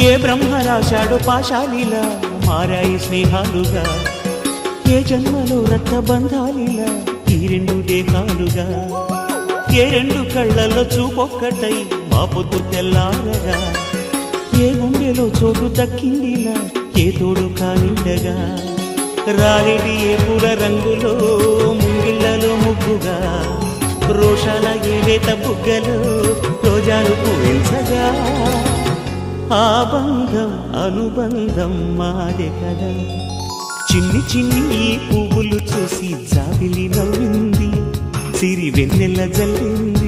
ఏ బ్రహ్మ రాశాడో పాశాలిలా మారాయి స్నేహాలుగా, ఏ జన్మలో రక్త బంధాలిలా ఈ రెండు దేహాలుగా, ఏ రెండు కళ్ళల్లో చూపొక్కటై మా పొద్దు తెల్లారగా, ఏ గుండెలో చోటు దక్కిందిలా ఏ తోడు కానిండగా, రాలిడి ఏ పూల రంగులో ముంగిళ్ళలో ముగ్గుగా, రోషాల ఏ లేత బుగ్గలో రోజాలు పూయించగా, ఆ బంధం అనుబంధం మాదే కదా. చిన్ని చిన్ని ఈ పువ్వులు చూసి జాబిలి నవ్వింది, సిరి వెన్నెల జల్లింది.